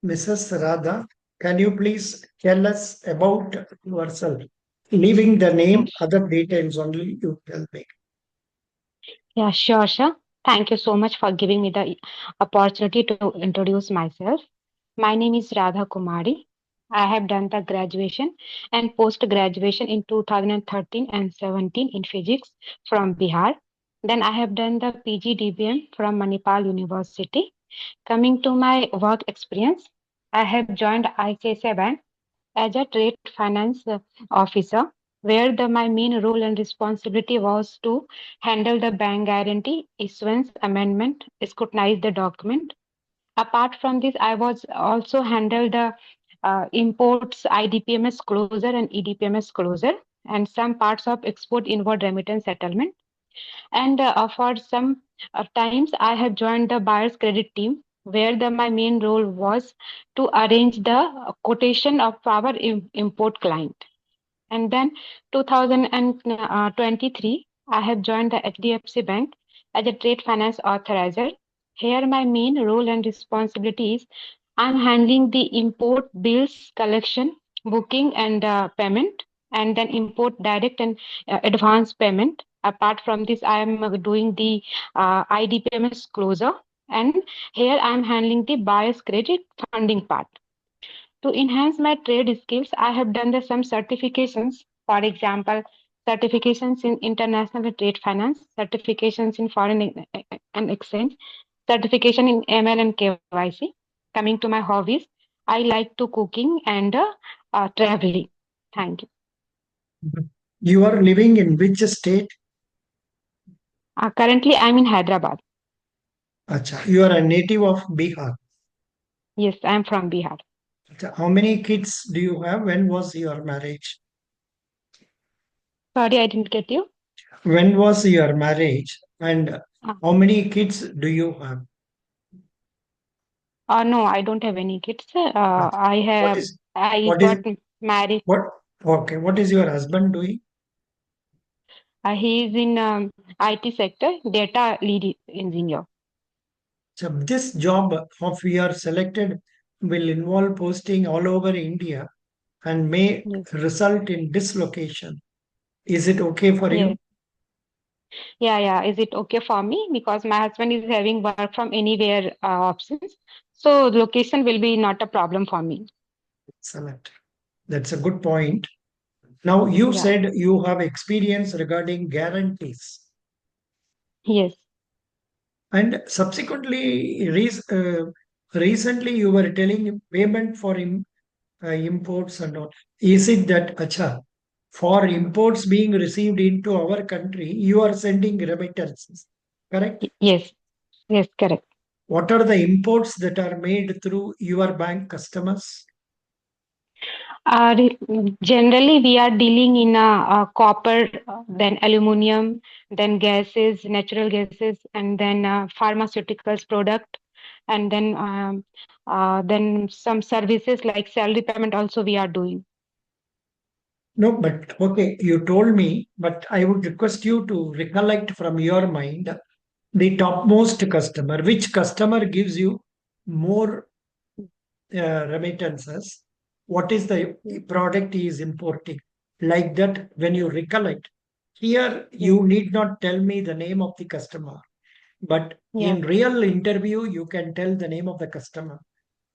Mrs. Radha, can you please tell us about yourself? Leaving the name, Yes. other details only you tell me. Yeah, sure. Thank you so much for giving me the opportunity to introduce myself. My name is Radha Kumari. I have done the graduation and post graduation in 2013 and 17 in physics from Bihar. Then I have done the PGDBM from Manipal University. Coming to my work experience, I have joined ICICI Bank as a trade finance officer, where my main role and responsibility was to handle the bank guarantee, issuance, amendment, scrutinize the document. Apart from this, I was also handled the imports IDPMS closure and EDPMS closure and some parts of export inward remittance settlement. And for some times, I have joined the buyer's credit team, where my main role was to arrange the quotation of our import client. And then 2023, I have joined the HDFC Bank as a trade finance authorizer. Here, my main role and responsibility is I'm handling the import bills collection, booking, and payment, and then import direct and advance payment. Apart from this, I am doing the IDPMS closure, and here I am handling the buyer's credit funding part. To enhance my trade skills, I have done some certifications. For example, certifications in international trade finance, certifications in foreign and exchange, certification in ML and KYC. Coming to my hobbies, I like to cooking and traveling. Thank you. You are living in which state? Currently, I'm in Hyderabad. Acha, you are a native of Bihar. Yes, I'm from Bihar. Acha, how many kids do you have? When was your marriage? Sorry, I didn't get you. When was your marriage? And Uh, how many kids do you have? no, I don't have any kids. Acha, what is I what is got married. what okay, what is your husband doing? He is in IT sector, data lead engineer. So this job of we are selected will involve posting all over India and may Yes. result in dislocation. Is it okay for Yes. you? Yeah. Is it okay for me? Because my husband is having work from anywhere options. So location will be not a problem for me. Excellent. That's a good point. Now, you Yeah. said you have experience regarding guarantees, Yes. and subsequently, recently you were telling payment for imports and all. Is it that, acha, for imports being received into our country, you are sending remittances, correct? Yes. Yes. Correct. What are the imports that are made through your bank customers? Generally, we are dealing in copper, then aluminum, then gases, natural gases, and then pharmaceuticals product, and then some services like salary payment also we are doing. No, but okay, you told me, but I would request you to recollect from your mind the topmost customer. Which customer gives you more remittances? What is the product he is importing? Like that, when you recollect, here Yes. you need not tell me the name of the customer, but Yeah. in real interview, you can tell the name of the customer.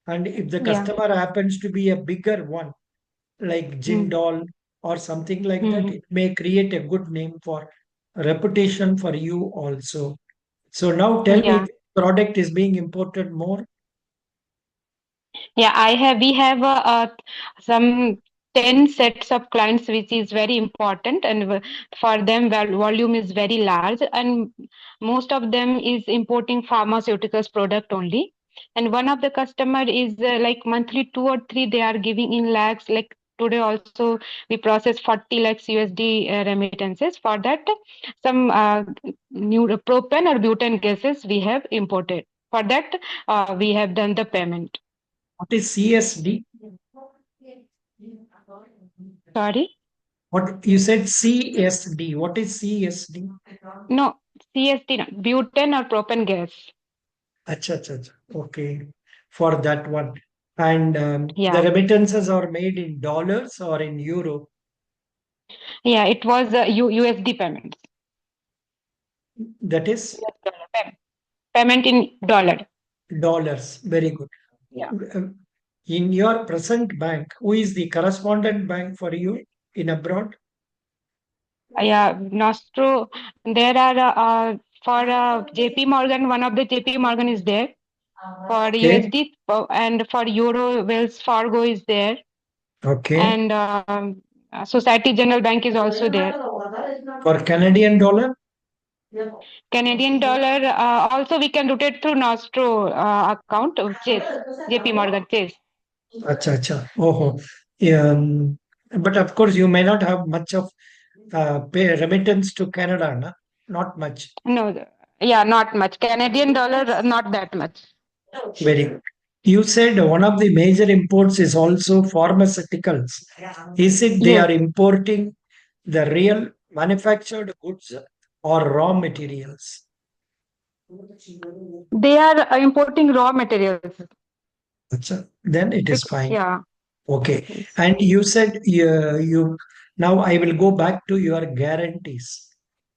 And if the Yeah. customer happens to be a bigger one, like Mm. Jindal or something like that, Mhm. it may create a good name for reputation for you also. So now tell me, Yeah. the product is being imported more. Yeah, we have some 10 sets of clients, which is very important. And for them, volume is very large. And most of them is importing pharmaceuticals product only. And one of the customer is like monthly 2 or 3, they are giving in lakhs. Like today also, we process 40 lakhs USD remittances. For that, some new propane or butane gases we have imported. For that, we have done the payment. What is CSD? Sorry? What you said CSD. What is CSD? No, CST, no, butane or propane gas. Acha, acha, acha. Okay. For that one. And the Yeah. remittances are made in dollars or in euro. Yeah, it was USD payments. That is US dollar payment in dollar. dollars. Very good. Yeah. Uh, In your present bank, who is the correspondent bank for you in abroad? Yeah, Nostro. There are for JP Morgan, one of the JP Morgan is there. For Okay. USD and for Euro, Wells Fargo is there, Okay. and Society General Bank is also there. For Canadian dollar? Canadian dollar also we can rotate through Nostro account of Chase, JP Morgan Chase. Acha, acha. Oh, but of course, you may not have much of pay remittance to Canada, na? Not much. No, yeah, not much. Canadian dollar, not that much. Very good. You said one of the major imports is also pharmaceuticals. Is it they Yes, are importing the real manufactured goods or raw materials? they are importing raw materials. Then it is fine. Yeah, Okay. yes, And you said you now I will go back to your guarantees.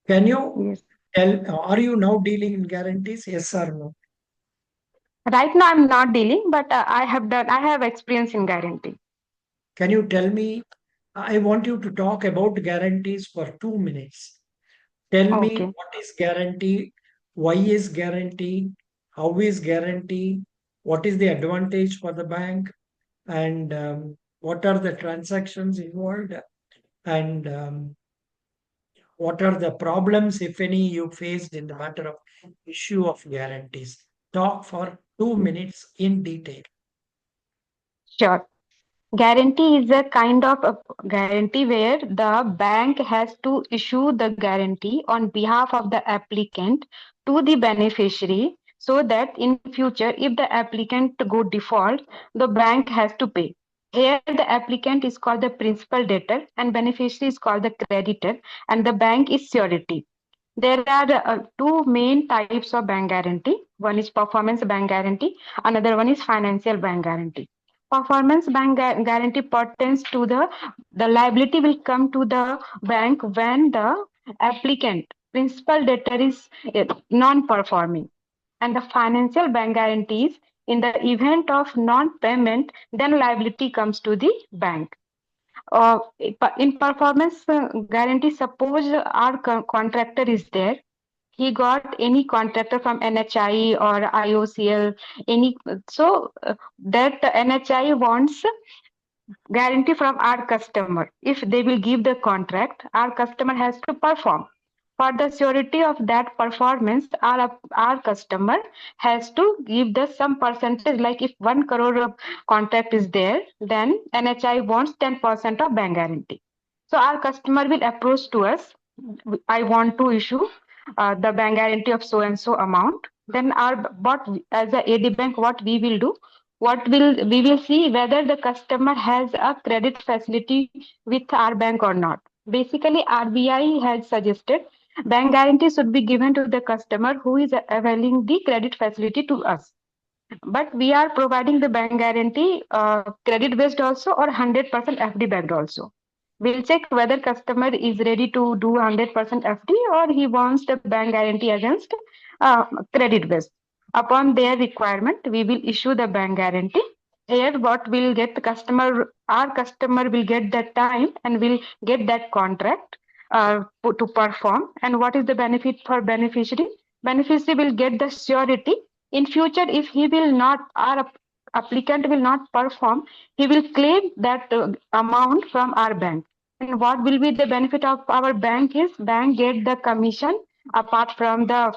Can you yes. tell, are you now dealing in guarantees? Yes or no? Right now, I'm not dealing, but I have experience in guarantee. Can you tell me? I want you to talk about guarantees for 2 minutes. Tell me Okay. what is guarantee, why is guarantee, how is guarantee, what is the advantage for the bank, and what are the transactions involved, and what are the problems, if any, you faced in the matter of issue of guarantees. Talk for 2 minutes in detail. Sure. Guarantee is a kind of a guarantee where the bank has to issue the guarantee on behalf of the applicant to the beneficiary so that in future if the applicant go default, the bank has to pay. Here the applicant is called the principal debtor and beneficiary is called the creditor and the bank is surety. There are two main types of bank guarantee. One is performance bank guarantee, another one is financial bank guarantee. Performance bank guarantee pertains to the liability will come to the bank when the applicant principal debtor is non-performing, and the financial bank guarantees in the event of non-payment, then liability comes to the bank. uh, in performance guarantee, suppose our contractor is there, he got any contractor from NHI or IOCL, any so that NHI wants guarantee from our customer. If they will give the contract, our customer has to perform. For the surety of that performance, our customer has to give the some percentage. Like if 1 crore of contract is there, then NHI wants 10% of bank guarantee. So our customer will approach to us. I want to issue the bank guarantee of so and so amount. Then our what as a AD bank, what we will do? What will we will see whether the customer has a credit facility with our bank or not. Basically, RBI has suggested bank guarantee should be given to the customer who is availing the credit facility to us. But we are providing the bank guarantee credit based also or 100% FD backed also. We'll check whether customer is ready to do 100% FD or he wants the bank guarantee against credit based. Upon their requirement, we will issue the bank guarantee. Here, what will get the customer, our customer will get that time and will get that contract to perform. And what is the benefit for beneficiary? Beneficiary will get the surety. In future, if he will not, our applicant will not perform, he will claim that amount from our bank. And what will be the benefit of our bank is bank get the commission apart from the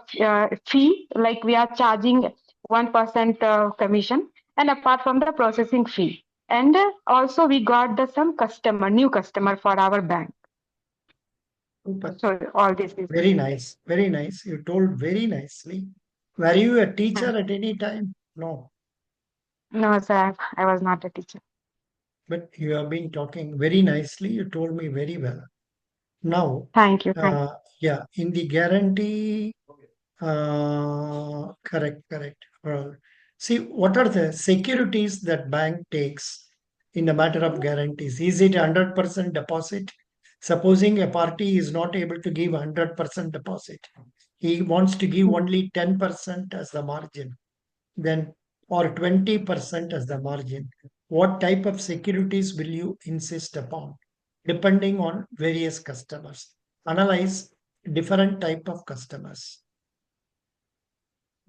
fee, like we are charging 1% commission, and apart from the processing fee. And also we got the some customer, new customer for our bank. Super. So all this is Very nice. Very nice. You told very nicely. Were you a teacher thank at any time? No. no, sir, I was not a teacher. But you have been talking very nicely. You told me very well. Now, Thank you. Thank yeah, in the guarantee, correct, correct. See, what are the securities that bank takes in the matter of guarantees? Is it 100% deposit? Supposing a party is not able to give 100% deposit, he wants to give only 10% as the margin, then or 20% as the margin. What type of securities will you insist upon? Depending on various customers. Analyze different type of customers.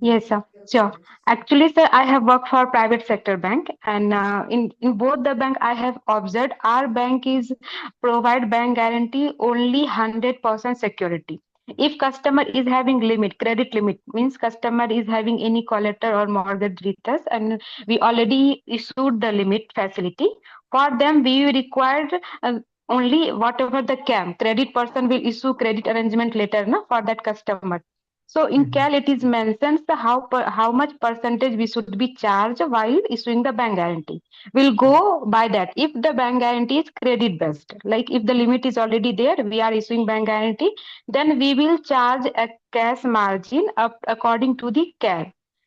Yes, sir. Sure. Actually, sir, I have worked for private sector bank, and in both the bank, I have observed our bank is provide bank guarantee only 100% security. If customer is having limit, credit limit means customer is having any collateral or mortgage with us, and we already issued the limit facility. For them, we required only whatever the CAM credit person will issue credit arrangement letter na, for that customer. So in Mhm. CAL, it is mentions the how much percentage we should be charged while issuing the bank guarantee. We'll go by that. If the bank guarantee is credit based, like if the limit is already there, we are issuing bank guarantee, then we will charge a cash margin up according to the CAL.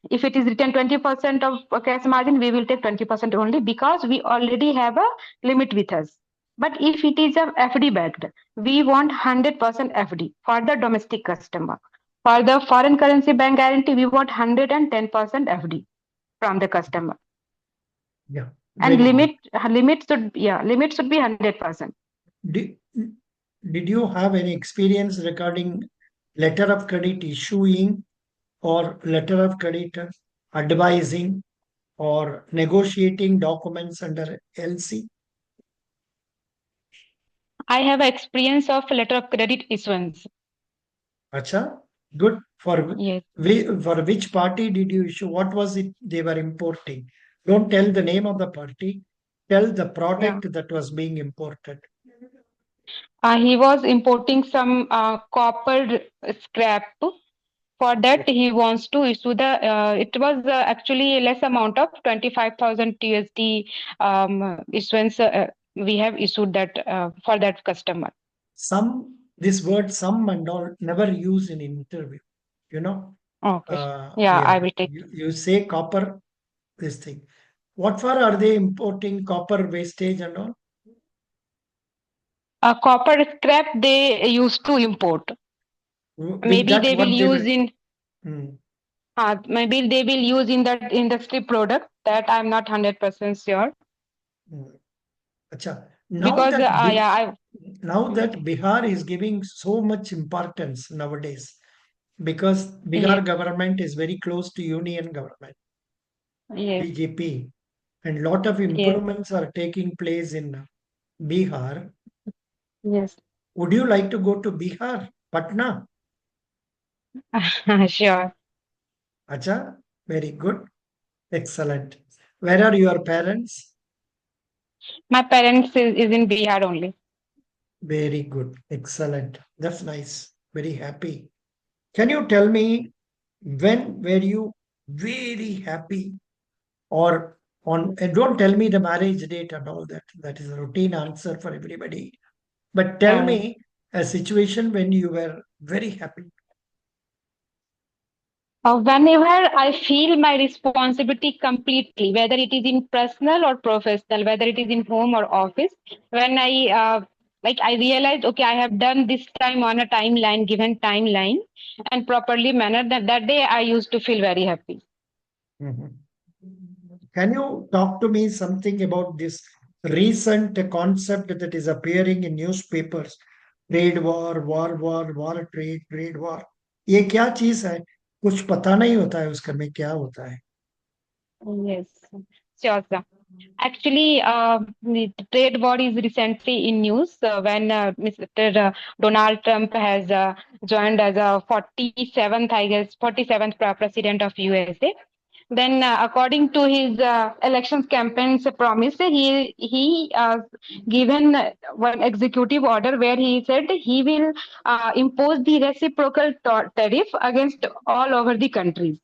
If it is written 20% of a cash margin, we will take 20% only because we already have a limit with us. But if it is a FD backed, we want 100% FD for the domestic customer. For the foreign currency bank guarantee, we want 110% FD from the customer. Yeah, And very good. limit should be 100%. Did, did you have any experience regarding letter of credit issuing or letter of credit advising or negotiating documents under LC? I have experience of letter of credit issuance. Acha, good. Yes. For which party did you issue? What was it they were importing? Don't tell the name of the party. Tell the Yeah. product that was being imported. He was importing some copper scrap. For that, he wants to issue the. It was actually less amount of 25,000 TSD issuance. We have issued that for that customer. Some this word "some" and all never use in interview. You know, Okay. Yeah, I yeah. will take. You say copper this thing. What for are they importing copper wastage and all? Copper scrap they used to import. With Maybe that, they will what they use will. in Hmm, maybe they will use in that industry product that I'm not 100% sure hmm. Acha. because yeah I Now that Bihar is giving so much importance nowadays because yes Bihar government is very close to union government, yes BJP, and lot of yes improvements are taking place in Bihar. yes Would you like to go to Bihar, Patna? sure. Acha, very good, excellent. Where are your parents? My parents is in Bihar only. Very good, excellent. That's nice. Very happy. Can you tell me when were you very happy or on and don't tell me the marriage date and all that. That is a routine answer for everybody. But tell Yeah. me a situation when you were very happy. Whenever I feel my responsibility completely, whether it is in personal or professional, whether it is in home or office, when I realized, okay, I have done this time on a timeline, given timeline, and properly mannered, that day I used to feel very happy. Mhm. Can you talk to me something about this recent concept that is appearing in newspapers? Trade war, trade war. ये क्या चीज है? कुछ पता नहीं होता है उसका में क्या होता है. Yes, sure, sir. Actually, the trade war is recently in news when Mr. Donald Trump has joined as a 47th, I guess, 47th president of USA. Then, according to his elections campaign's promise, he given one executive order where he said he will impose the reciprocal tariff against all over the countries.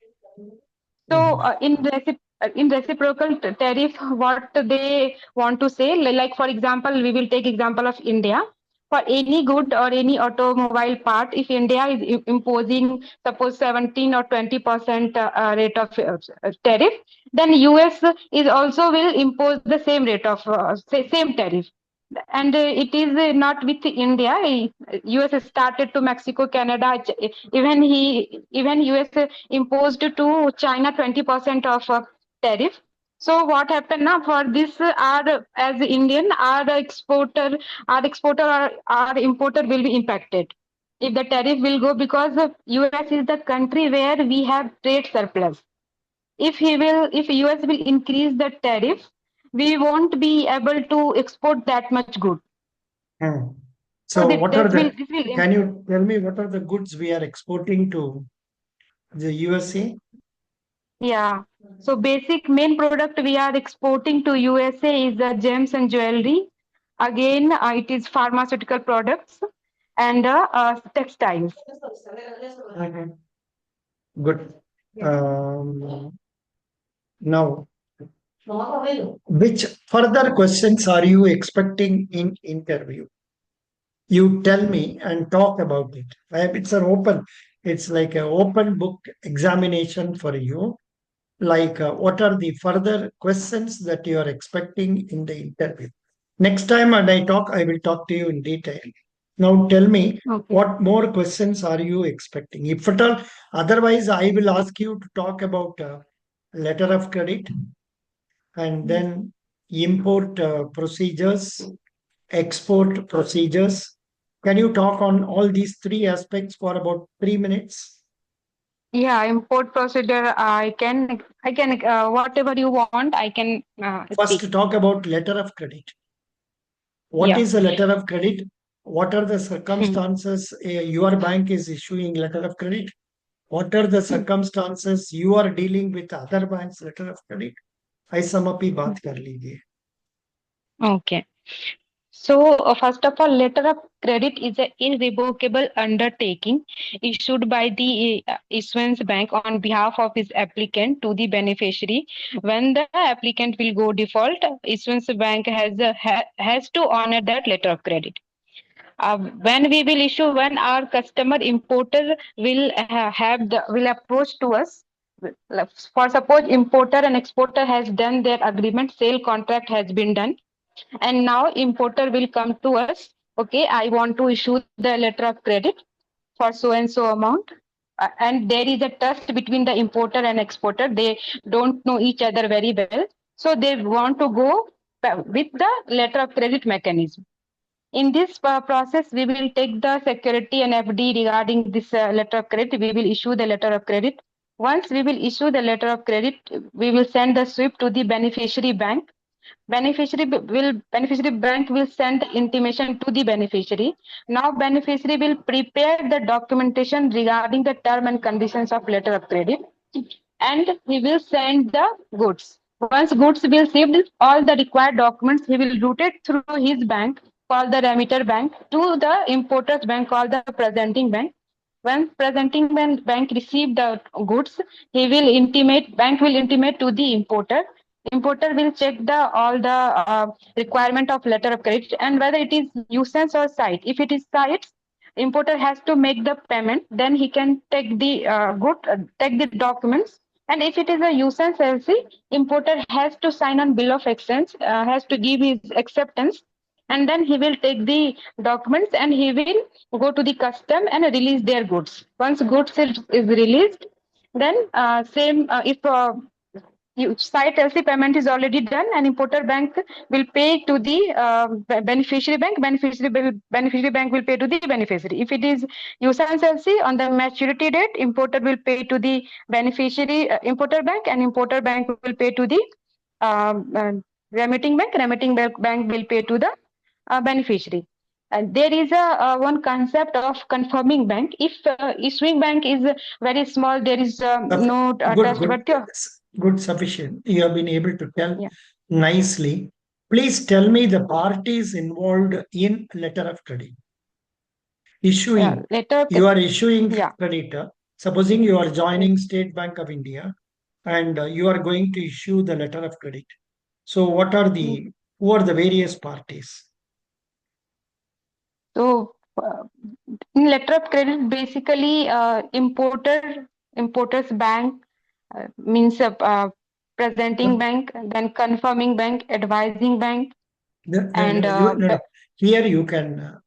So, Mhm. in reciprocal tariff, what they want to say, like for example, we will take example of India. for any good or any automobile part, if India is imposing suppose 17 or 20% rate of tariff, then US is also will impose the same rate of same tariff. And it is not with India. US started to Mexico, Canada, even US imposed to China 20% of tariff. So what happened now for this? Our as Indian, our importer will be impacted if the tariff will go, because US is the country where we have trade surplus. If US will increase the tariff, we won't be able to export that much good. Hmm. So So what are this will can you tell me what are the goods we are exporting to the USA? yeah. So basic main product we are exporting to USA is the gems and jewelry. Again, it is pharmaceutical products and textiles. Mhm. Good. Now, which further questions are you expecting in interview? You tell me and talk about it. It's an open, it's like an open book examination for you. Like, what are the further questions that you are expecting in the interview? Next time when I talk, I will talk to you in detail. Now tell me, Okay. what more questions are you expecting? If at all, otherwise, I will ask you to talk about letter of credit and then import procedures, export procedures. Can you talk on all these three aspects for about 3 minutes? Yeah, import procedure. I can whatever you want. I can speak. First, talk about letter of credit. What Yeah. is a letter of credit? What are the circumstances your bank is issuing letter of credit? What are the circumstances you are dealing with other banks letter of credit? ऐसा अभी बात कर लीजिए. Okay. So, first of all, letter of credit is an irrevocable undertaking issued by the issuance bank on behalf of its applicant to the beneficiary. When the applicant will go default, issuance bank has to honor that letter of credit. When we will issue, when our customer importer will will approach to us. For suppose importer and exporter has done their agreement, sale contract has been done, and now importer will come to us. Okay, I want to issue the letter of credit for so and so amount. And there is a trust between the importer and exporter. They don't know each other very well, so they want to go with the letter of credit mechanism. In this process, we will take the security and FD regarding this letter of credit. We will issue the letter of credit. Once we will issue the letter of credit, we will send the SWIFT to the beneficiary bank. Beneficiary bank will send intimation to the beneficiary. Now beneficiary will prepare the documentation regarding the term and conditions of letter of credit, and he will send the goods. Once goods will received, all the required documents he will route it through his bank called the remitter bank to the importer's bank called the presenting bank. When presenting bank receive the goods, he will intimate bank will intimate to the importer. Importer will check the all the requirement of letter of credit and whether it is usance or site. If it is sites, importer has to make the payment. Then he can take the take the documents. And if it is a usance LC, importer has to sign on bill of exchange, has to give his acceptance, and then he will take the documents and he will go to the custom and release their goods. Once is released, then same if site LC payment is already done, and importer bank will pay to the beneficiary bank. Beneficiary bank will pay to the beneficiary. If it is usance LC, on the maturity date, importer will pay to the beneficiary importer bank, and importer bank will pay to the remitting bank. Bank will pay to the beneficiary. And there is a one concept of confirming bank. If issuing bank is very small, there is no Good, trust, good, but yeah. good, sufficient. You have been able to tell Yeah. nicely. Please tell me the parties involved in letter of credit. Issuing. You are issuing Yeah. credit. Supposing you are joining State Bank of India and you are going to issue the letter of credit. So, who are the various parties? So, in letter of credit, basically, importers bank means presenting No, bank, then confirming bank, advising bank, and no. Here you can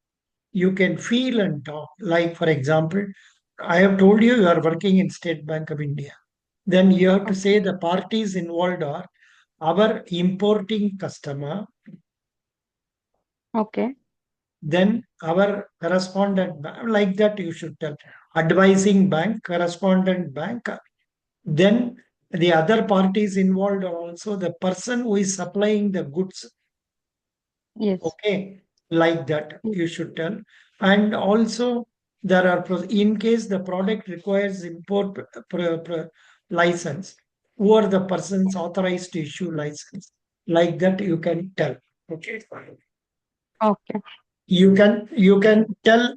feel and talk. Like for example, I have told you are working in State Bank of India. Then you have to say okay, the parties involved are our importing customer, okay, then our correspondent bank, like that you should tell. Advising bank, correspondent bank, then the other parties involved are also the person who is supplying the goods. yes, Okay, like that mm, you should tell. And also there are in case the product requires import license, who are the persons authorized to issue license, like that you can tell. Okay, okay, you can tell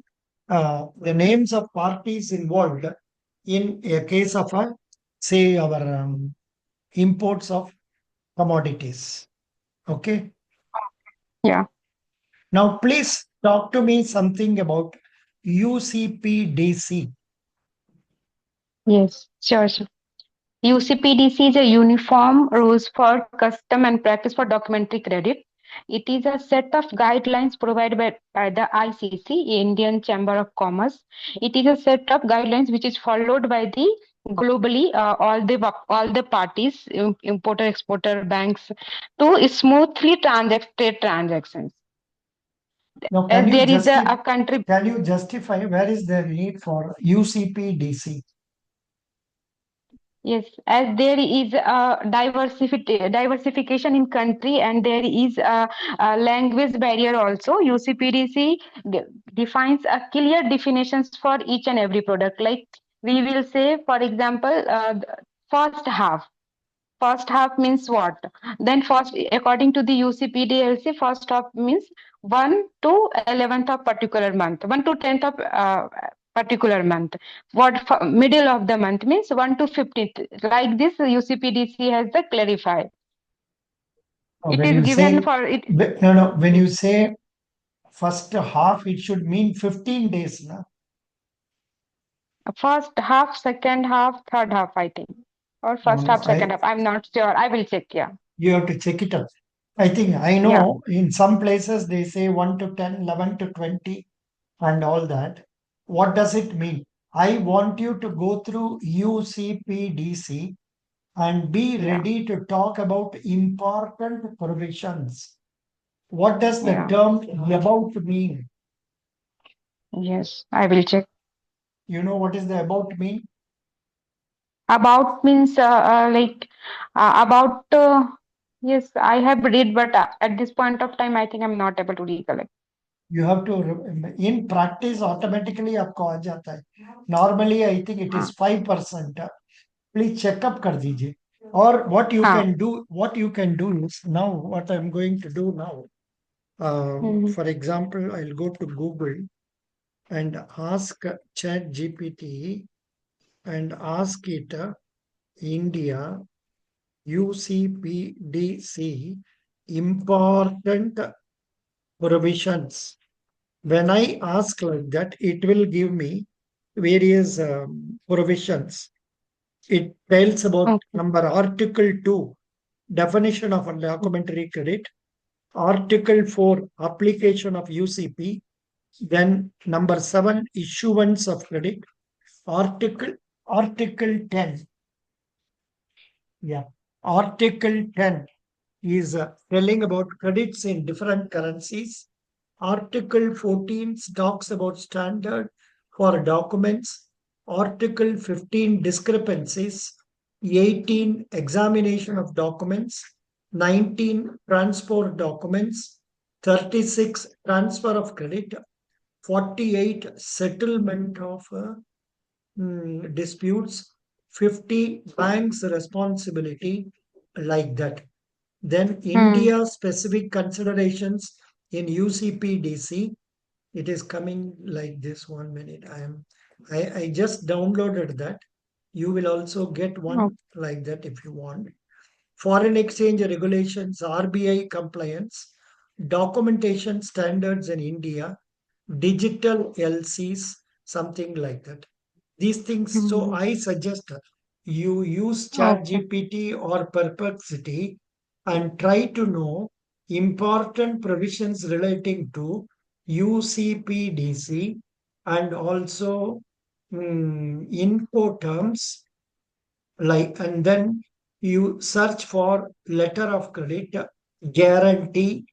the names of parties involved in a case of a, say our imports of commodities. Okay, yeah, now please talk to me something about UCPDC. yes, sure, sure. UCPDC is a uniform rules for custom and practice for documentary credit. It is a set of guidelines provided by the ICC, Indian Chamber of Commerce. It is a set of guidelines which is followed by the globally all the parties, importer, exporter, banks, to smoothly transact trade transactions. Now As there is a country. can you justify where is the need for UCPDC? Yes, as there is a diversification in country and there is a language barrier also. UCPDC defines a clear definitions for each and every product. Like we will say, for example, first half. First half means what? Then first, according to the UCPDLC, first half means 1 to 11th of particular month, 1 to 10th of particular month. Middle of the month means 1 to 15th. Like this, UCPDC has the clarified. It When is you given say for it. no, when you say first half, it should mean 15 days. Na? First half, second half, third half, I think. Or No, first no, half, second half. I'm not sure. I will check. Yeah. you have to check it out. I think I Yeah. know in some places they say 1 to 10, 11 to 20, and all that. What does it mean? I want you to go through UCPDC and be Yeah. ready to talk about important provisions. What does the Yeah. term about mean? Yes. I will check. You know what is the about mean? About means about yes, I have read, but at this point of time, I think I'm not able to recollect. You have to in practice automatically आपको आ जाता है. Normally I think it is हाँ 5%. Please check up कर दीजिए. Or हाँ what you can do is now what I'm going to do now. Hmm, For example, I'll go to Google and ask Chat GPT and ask it India UCPDC important provisions. When I ask like that, it will give me various provisions. It tells about okay, number Article 2, definition of a documentary credit, Article 4, application of UCP, then number 7, issuance of credit, Article Article 10. Yeah. Article 10 is telling about credits in different currencies. Article 14 talks about standard for documents. Article 15 discrepancies. 18 examination of documents. 19 transport documents. 36 transfer of credit. 48 settlement of disputes. 50 banks responsibility, like that. Then hmm, India specific considerations in UCPDC. It is coming like this. 1 minute. I just downloaded that. You will also get okay, one like that if you want. Foreign exchange regulations, RBI compliance, documentation standards in India, digital LCs, something like that. These things. So Mhm. I suggest you use Okay. ChatGPT or Perplexity and try to know important provisions relating to UCPDC and also info terms, like, and then you search for letter of credit, guarantee,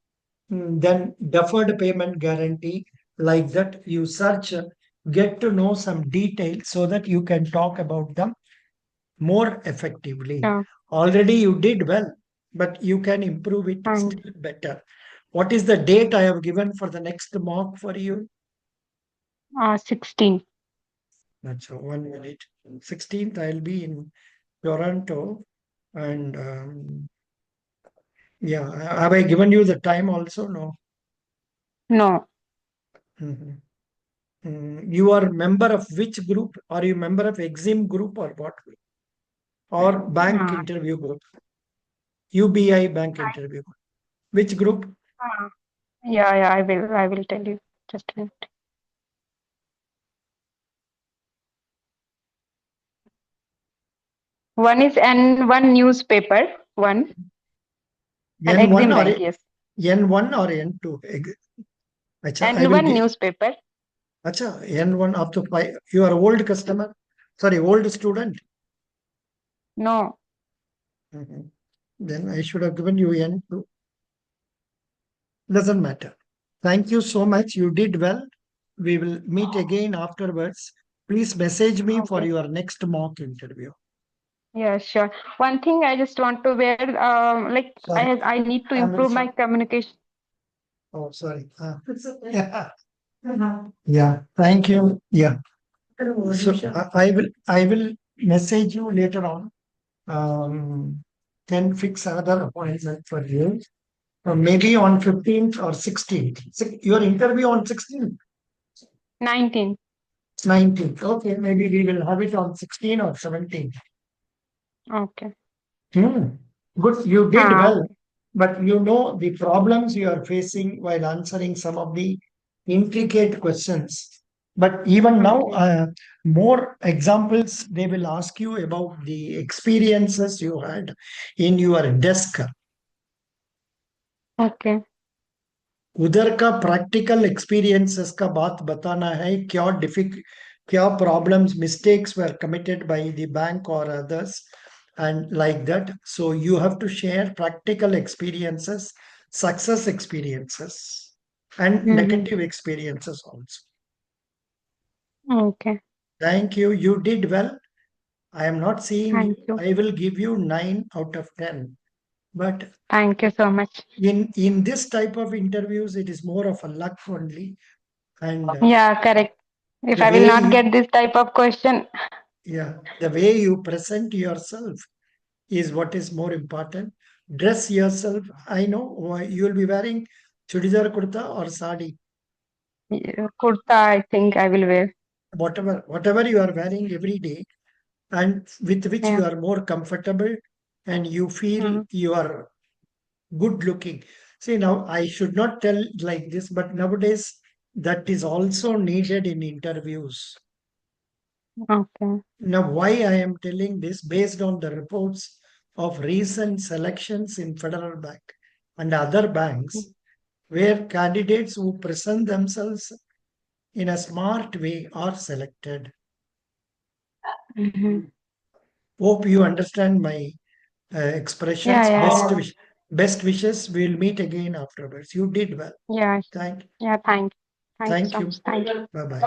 then deferred payment guarantee, like that. You search, get to know some details so that you can talk about them more effectively. Sure. Already you did well, but you can improve it Thanks. still better. What is the date I have given for the next mock for you? 16. That's 1 minute. 16th, I'll be in Toronto. And yeah, have I given you the time also? No. No. Mhm. You are member of which group? Are you member of Exim group or what? Or bank Uh, interview group? UBI bank I, interview group. Which group? uh, yeah, yeah, I will. I will tell you. Just a minute. One is and one newspaper. One and N1 Exim or Bank. Yes. N1 or N2? Acha, I And will one give. newspaper. Acha, N1 up to 5. You are old customer. Sorry, old student. No. Mhm. Then I should have given you N2. Doesn't matter. Thank you so much. You did well. We will meet again afterwards. Please message me for Okay. your next mock interview. Yeah, sure. One thing I just want to wear, like Sorry, I need to I'm very improve my sorry. communication. Oh, sorry. Yeah. Yeah. Thank you. Yeah. So I will message you later on. Can fix another appointment for you. Maybe on 15th or 16th. Your interview on 16th, 19. 19th. Okay, maybe we will have it on 16 or 17th. Okay. Hmm. Good, you did Ah, well, but you know the problems you are facing while answering some of the intricate questions. But even now, okay. more examples they will ask you about the experiences you had in your desk. Okay. उधर का practical experiences का बात बताना है क्या problems mistakes were committed by the bank और others and like that, so you have to share practical experiences, success experiences, and Mm-hmm. negative experiences also. Okay. Thank you, you did well. I am not seeing you. Thank you. I will give you 9 out of 10, but Thank you so much. in this type of interviews it is more of a luck only. And Yeah, correct. If the I will way not you get this type of question, Yeah, the way you present yourself is what is more important. Dress yourself. I know why you will be wearing chudidar kurta or sari, kurta, I think I will wear. whatever you are wearing every day, and with which Yeah. you are more comfortable and you feel Mm. you are good looking. See, now I should not tell like this, but nowadays that is also needed in interviews. Okay. Now, why I am telling this based on the reports of recent selections in Federal Bank and other banks, where candidates who present themselves in a smart way are selected. Mm-hmm. Hope you understand my Yeah, expressions. yeah, yeah. Best wishes. We'll meet again afterwards. You did well. Yeah, Thank, yeah. Thank you. Thank you thank so you. much. Thank you. Bye bye.